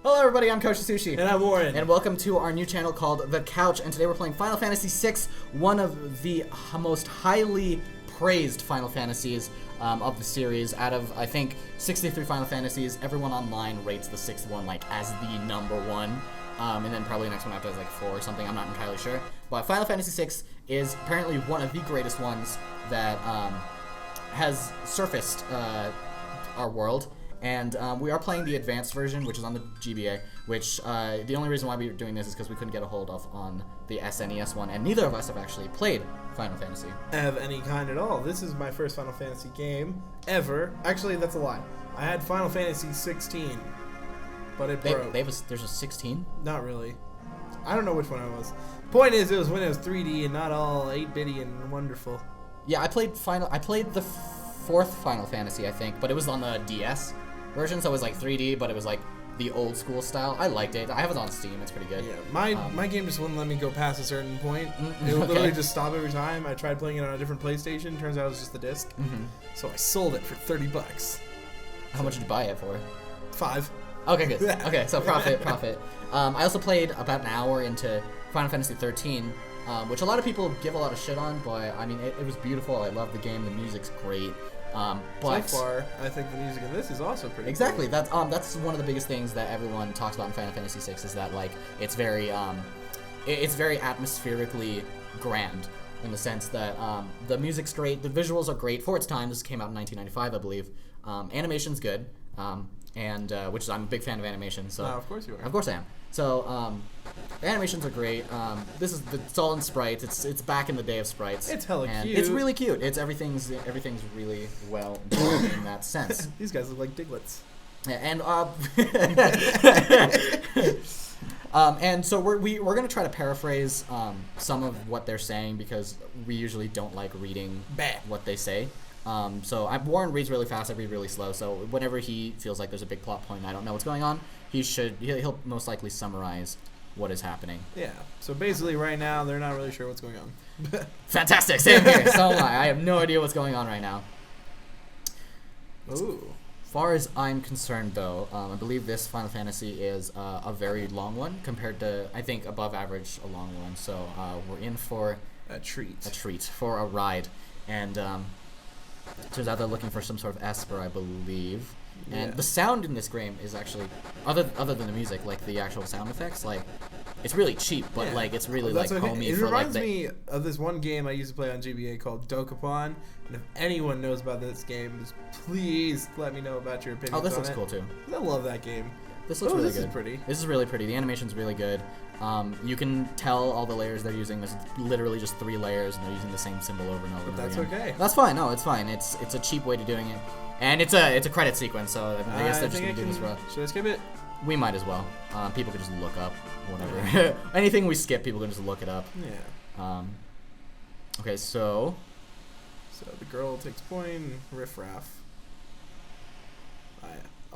Hello everybody, I'm Koshi Sushi. And I'm Warren. And welcome to our new channel called The Couch, and today we're playing Final Fantasy VI, one of the most highly praised Final Fantasies of the series. Out of, I think, 63 Final Fantasies, everyone online rates the sixth one like as the number one. And then probably the next one after is like 4 or something, I'm not entirely sure. But Final Fantasy VI is apparently one of the greatest ones that has surfaced our world. And we are playing the advanced version, which is on the GBA, which the only reason why we were doing this is because we couldn't get a hold of on the SNES one, and neither of us have actually played Final Fantasy. Of any kind at all. This is my first Final Fantasy game ever. Actually, that's a lie. I had Final Fantasy 16, but it broke. There's a 16? Not really. I don't know which one it was. Point is, it was when it was 3D and not all 8-bitty and wonderful. Yeah, I played the fourth Final Fantasy, I think, but it was on the DS version, so it was like 3D, but it was like the old school style. I liked it. I have it on Steam. It's pretty good. Yeah, my game just wouldn't let me go past a certain point. It would literally just stop every time. I tried playing it on a different PlayStation. Turns out it was just the disc. So I sold it for $30. How much did you buy it for? 5. Okay, good. Okay, so profit. I also played about an hour into Final Fantasy 13, which a lot of people give a lot of shit on, but I mean, it was beautiful. I love the game. The music's great. But so far, I think the music in this is also pretty exactly. cool. That's one of the biggest things that everyone talks about in Final Fantasy VI is that like it's very atmospherically grand in the sense that the music's great, the visuals are great for its time. This came out in 1995, I believe. Animation's good, and which is I'm a big fan of animation. So of course you are. Of course I am. So the animations are great. It's all in sprites. It's back in the day of sprites. It's hella cute. It's really cute. Everything's really well done in that sense. These guys look like Diglets. Yeah, and so we're gonna try to paraphrase some of what they're saying because we usually don't like reading what they say. Warren reads really fast. I read really slow. So whenever he feels like there's a big plot point and I don't know what's going on, he'll most likely summarize what is happening. Yeah. So basically, right now they're not really sure what's going on. Fantastic. Same here. So am I. I have no idea what's going on right now. Ooh. As far as I'm concerned, though, I believe this Final Fantasy is a very long one compared to, I think, above average a long one. So we're in for a treat, for a ride, and turns out they're looking for some sort of Esper, I believe. And the sound in this game is actually, other than the music, like the actual sound effects, like it's really cheap, but like it's really like homey. It reminds me of this one game I used to play on GBA called Dokapon. And if anyone knows about this game, just please let me know about your opinions. Oh, this looks cool too. I love that game. This looks really good. This is pretty. This is really pretty. The animation's really good. You can tell all the layers they're using. There's literally just 3 layers, and they're using the same symbol over and over. But that's okay. That's fine. No, it's fine. It's a cheap way to doing it, and it's a credit sequence. So I guess they're just gonna do this for us. Should I skip it? We might as well. People can just look up whatever. Anything we skip, people can just look it up. Yeah. Okay, so the girl takes point. Riff raff.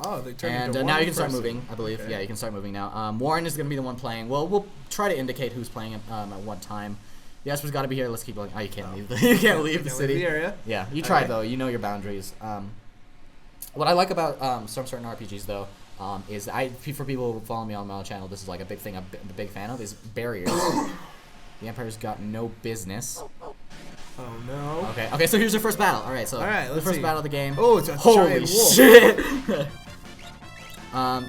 Oh, they turned into and now you can start person. moving, I believe. Okay. Yeah, you can start moving now. Warren is going to be the one playing. Well, we'll try to indicate who's playing at what time. The Esper's got to be here. Let's keep going. Oh, you can't leave. You can't leave the city. Leave the area. Yeah, you tried though. You know your boundaries. What I like about some certain RPGs though is for people who follow me on my channel, this is like a big thing I'm a big fan of is barriers. The Empire's got no business. Oh no. Okay. So here's your first battle. All right. The first battle of the game. Oh, it's a holy giant wolf. Shit.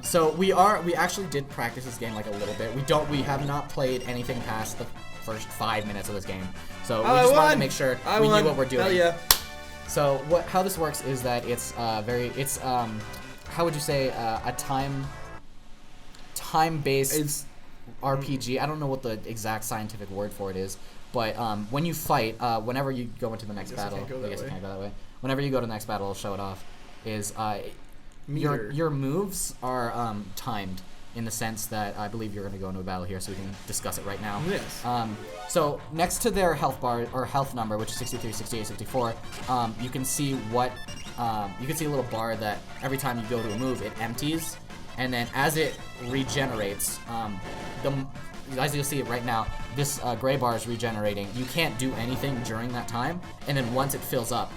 So we actually did practice this game like a little bit. We have not played anything past the first 5 minutes of this game. So we just wanted to make sure we knew what we're doing. Hell yeah. So how this works is that it's how would you say a time-based RPG. I don't know what the exact scientific word for it is, but when you fight, whenever you go into the next battle, I guess I can't go that way. Whenever you go to the next battle, I'll show it off. Your moves are timed in the sense that I believe you're going to go into a battle here, so we can discuss it right now. Yes. So next to their health bar or health number, which is 63, 68, 64, you can see a little bar that every time you go to a move, it empties, and then as it regenerates, as you'll see it right now, this gray bar is regenerating. You can't do anything during that time, and then once it fills up,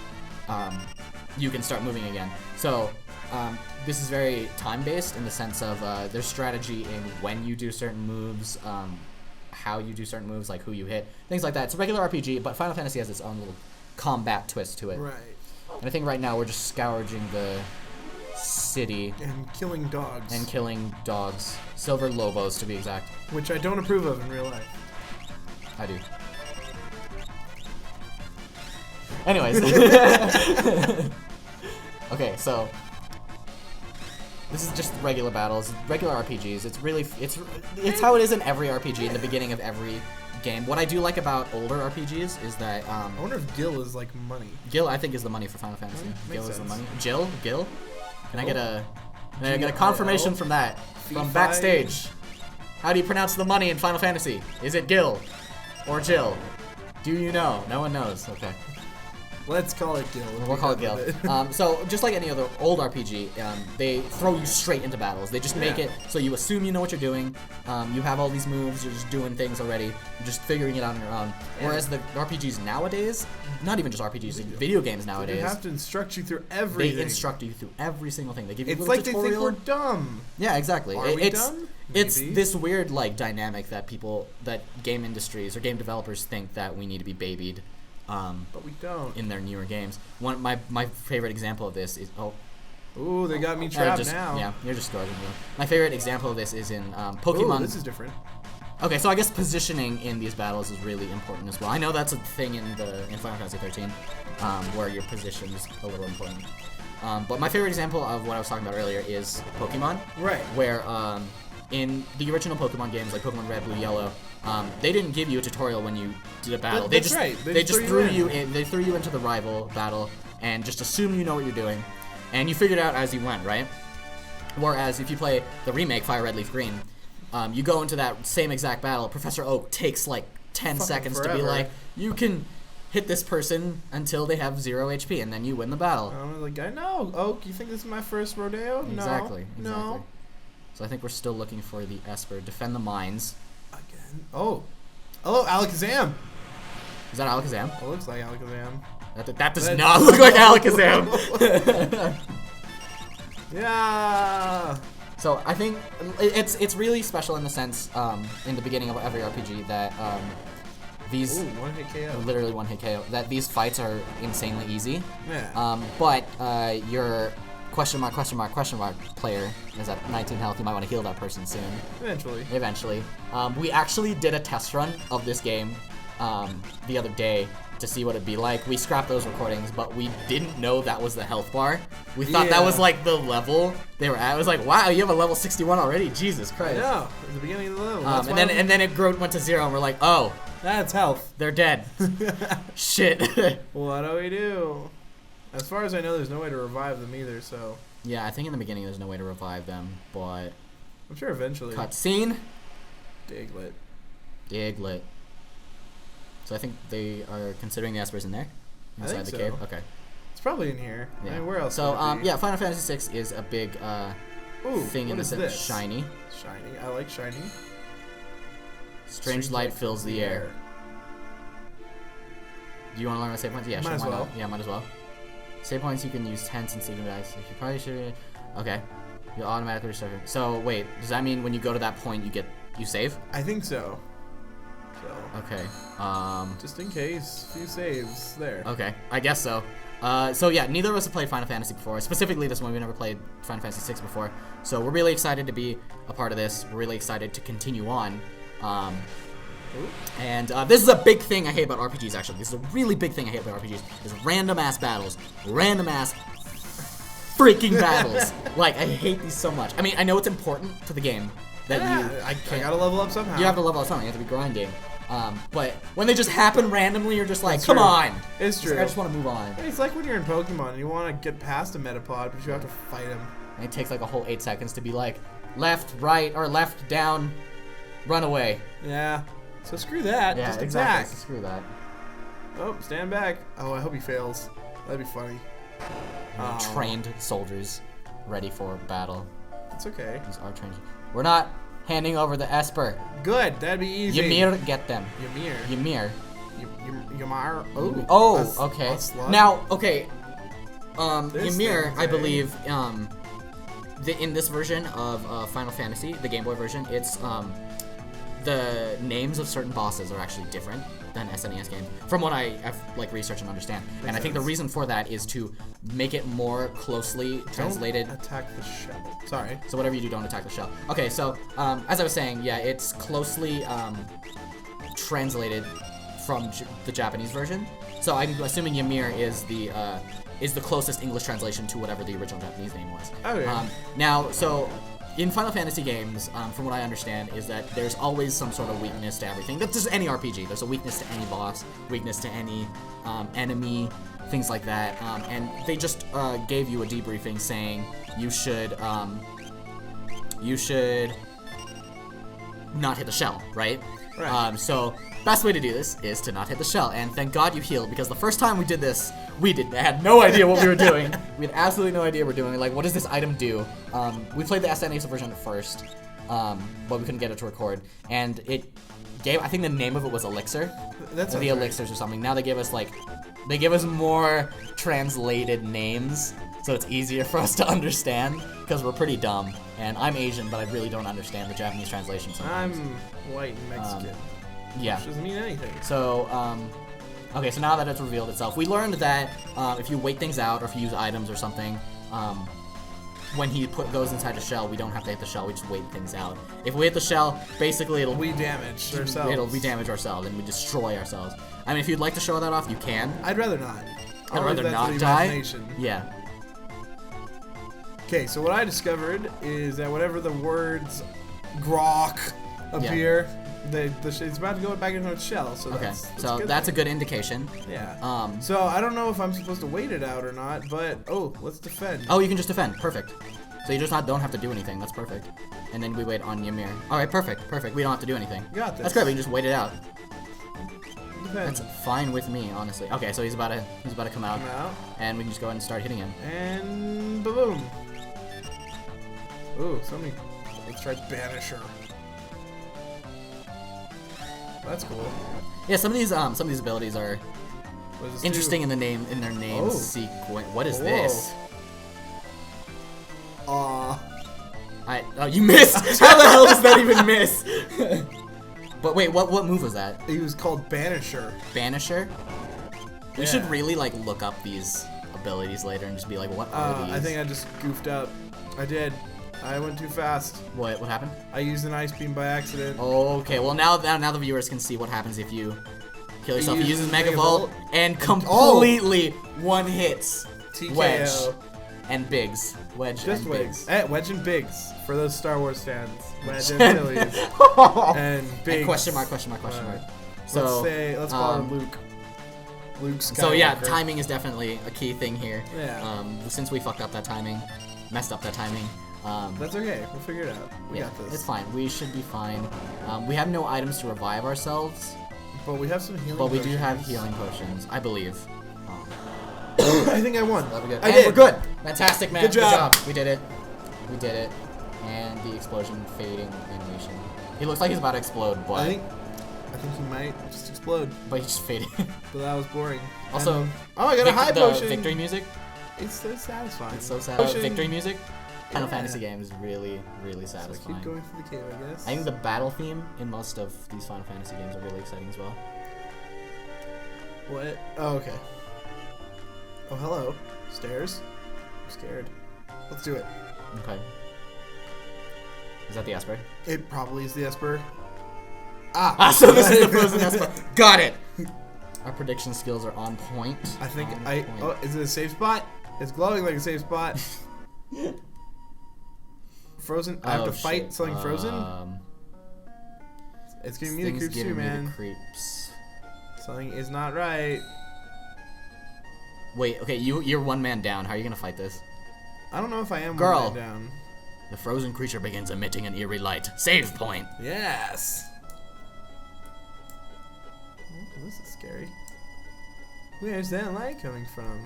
you can start moving again. So this is very time-based in the sense of there's strategy in when you do certain moves, how you do certain moves, like who you hit, things like that. It's a regular RPG, but Final Fantasy has its own little combat twist to it. Right. And I think right now we're just scourging the city. And killing dogs. And killing dogs. Silver Lobos, to be exact. Which I don't approve of in real life. I do. Anyways. Okay, so this is just regular battles, regular RPGs. It's how it is in every RPG in the beginning of every game. What I do like about older RPGs is that I wonder if Gil is like money. Gil, I think, is the money for Final Fantasy. Gil is the money. Gil? Can I get a confirmation from that from backstage? How do you pronounce the money in Final Fantasy? Is it Gil or Jill? Do you know? No one knows. Okay. Let's call it Gil. We'll call it Gil. So just like any other old RPG, they throw you straight into battles. They just make it so you assume you know what you're doing. You have all these moves. You're just doing things already. You're just figuring it out on your own. Whereas the RPGs nowadays, not even just RPGs, video games nowadays, they have to instruct you through everything. They instruct you through every single thing. They give you a it's little like tutorial. They think we're dumb. Yeah, exactly. Are we dumb? It's Maybe. this weird like dynamic that game industries or game developers think that we need to be babied. But we don't. In their newer games. My favorite example of this is ooh, they got me trapped now. Yeah, you're just dodging me. My favorite example of this is in Pokemon. Ooh, this is different. Okay, so I guess positioning in these battles is really important as well. I know that's a thing in Final Fantasy 13, where your position is a little important. But my favorite example of what I was talking about earlier is Pokemon. Right. Where in the original Pokemon games, like Pokemon Red, Blue, Yellow, they didn't give you a tutorial when you did a battle. They just threw you in. They threw you into the rival battle and just assumed you know what you're doing, and you figured it out as you went, right? Whereas if you play the remake, Fire Red, Leaf Green, you go into that same exact battle. Professor Oak takes like 10 seconds to be like, you can hit this person until they have 0 HP, and then you win the battle. I'm like, I know, Oak. You think this is my first rodeo? Exactly. No. So I think we're still looking for the Esper. Defend the mines. Again. Oh. Hello, Alakazam. Is that Alakazam? It looks like Alakazam. That does not look like Alakazam. Yeah. So I think it's really special in the sense in the beginning of every RPG that these one-hit KO. Literally one-hit KO. That these fights are insanely easy. Yeah. But your question mark player is at 19 health. You might want to heal that person soon. Eventually. We actually did a test run of this game the other day to see what it'd be like. We scrapped those recordings, but we didn't know that was the health bar. We thought that was like the level they were at. It was like, wow, you have a level 61 already. Jesus Christ. Yeah, at the beginning of the level. And then it went to 0, and we're like, oh, that's health. They're dead. Shit. What do we do? As far as I know, there's no way to revive them either, so... Yeah, I think in the beginning there's no way to revive them, but... I'm sure eventually. Cutscene? Diglett. So I think they are considering the Espers in there? Inside the cave? Okay. It's probably in here. Yeah. I mean, where else So, would it be? yeah, Final Fantasy VI is a big thing in the sense. This? Shiny. Shiny. I like shiny. Strange light fills the air. Do you want to learn about save points? Yeah, might as well. Yeah, might as well. Save points you can use 10 and sleeping bags. If you probably should. Okay. You'll automatically restart. So wait, does that mean when you go to that point you save? I think so. Okay. Just in case, few saves there. Okay, I guess so. So yeah, neither of us have played Final Fantasy before. Specifically this one, we never played Final Fantasy VI before. So we're really excited to be a part of this. We're really excited to continue on. And this is a big thing I hate about RPGs, actually. This is a really big thing I hate about RPGs, is random-ass battles. Random-ass freaking battles. Like, I hate these so much. I mean, I know it's important to the game that I gotta level up somehow. You have to level up somehow. You have to be grinding. But when they just happen randomly, you're just like, It's come true. on. It's true. I just want to move on. It's like when you're in Pokemon and you want to get past a Metapod, but you have to fight him. And it takes like a whole 8 seconds to be like, left, right, or left, down, run away. Yeah. So screw that. Yeah, Just exactly. attack. So screw that. Oh, stand back. Oh, I hope he fails. That'd be funny. Trained soldiers ready for battle. It's okay. These are trained. We're not handing over the Esper. Good. That'd be easy. Ymir, get them. Ymir. Ymir. Oh, okay. a slug? Now, okay. This Ymir, thing, I believe, in this version of Final Fantasy, the Game Boy version, it's the names of certain bosses are actually different than SNES games, from what I've researched and understand. And I think the reason for that is to make it more closely translated. Don't attack the shell. Sorry. So whatever you do, don't attack the shell. Okay, so as I was saying, yeah, it's closely translated from the Japanese version. So I'm assuming Ymir is the closest English translation to whatever the original Japanese name was. Okay. Now, so in Final Fantasy games, from what I understand, is that there's always some sort of weakness to everything. That's just any RPG. There's a weakness to any boss, weakness to any enemy, things like that. And they just gave you a debriefing saying you should not hit the shell, right? Right. So best way to do this is to not hit the shell. And thank God you healed, because the first time we did this, we had no idea what we were doing. We had absolutely no idea what we were doing. Like, what does this item do? We played the SNES version at first, but we couldn't get it to record. And it gave, I think the name of it was Elixir. That's the Elixirs or something. Now they give us more translated names, so it's easier for us to understand, because we're pretty dumb. And I'm Asian, but I really don't understand the Japanese translation sometimes. I'm white and Mexican. Yeah. Which doesn't mean anything. So, okay, so now that it's revealed itself, we learned that if you wait things out or if you use items or something, when he goes inside the shell, we don't have to hit the shell, we just wait things out. If we hit the shell, basically we damage ourselves and we destroy ourselves. I mean, if you'd like to show that off, you can. I'd rather not. I'd rather not die. Yeah. Okay, so what I discovered is that whenever the words grok appear, it's about to go back into its shell. So that's a good indication. Yeah. So I don't know if I'm supposed to wait it out or not, but let's defend. Oh, you can just defend. Perfect. So you just don't have to do anything. That's perfect. And then we wait on Ymir. All right, perfect. We don't have to do anything. You got this. That's great. We can just wait it out. Defend. That's fine with me, honestly. Okay, so he's about to come out, and we can just go ahead and start hitting him. And boom. Ooh, let's try Banisher. That's cool. Yeah, some of these abilities are interesting in their name sequence. What is this? You missed. How the hell does that even miss? But wait, what move was that? He was called Banisher. Banisher? We should really look up these abilities later and just be like, what are these? I think I just goofed up. I did. I went too fast. What happened? I used an ice beam by accident. Okay, well now the viewers can see what happens if you kill yourself. He uses Mega Volt and completely one hits TKO. Wedge and Biggs. Wedge and Biggs. Wedge and Biggs for those Star Wars fans. Wedge and Achilles. And Biggs. And question mark. So let's call him Luke. Luke Skywalker. So yeah, timing is definitely a key thing here. Yeah. Since we messed up that timing. That's okay. We'll figure it out. We got this. It's fine. We should be fine. We have no items to revive ourselves. But we have some healing potions. But we do have healing potions, I believe. I think I won. That'll be good. I did. We're good. Fantastic, man. Good job. We did it. And the explosion fading animation. He looks like he's about to explode, but I think he might just explode. But he just faded. But that was boring. Also, I got a high potion. The victory music. It's so satisfying. It's so satisfying. Victory music. Final Fantasy games is really, really satisfying. So keep going through the cave, I guess. I think the battle theme in most of these Final Fantasy games are really exciting as well. What? Oh, okay. Oh, hello. Stairs. I'm scared. Let's do it. Okay. Is that the Esper? It probably is the Esper. So this is the frozen Esper. Got it! Our prediction skills are on point. I think is it a safe spot? It's glowing like a safe spot. Frozen. I have to fight something frozen. It's giving me the creeps too, man. Something is not right. Wait, okay, you're one man down. How are you gonna fight this? I don't know if I am one man down. The frozen creature begins emitting an eerie light. Save point. Yes. Oh, this is scary. Where's that light coming from?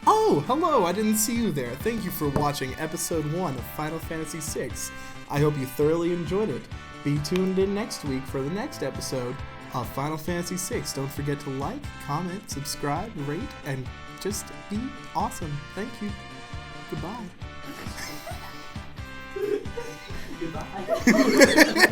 Oh, hello, I didn't see you there. Thank you for watching episode 1 of Final Fantasy VI. I hope you thoroughly enjoyed it. Be tuned in next week for the next episode of Final Fantasy VI. Don't forget to like, comment, subscribe, rate, and just be awesome. Thank you. Goodbye. Goodbye.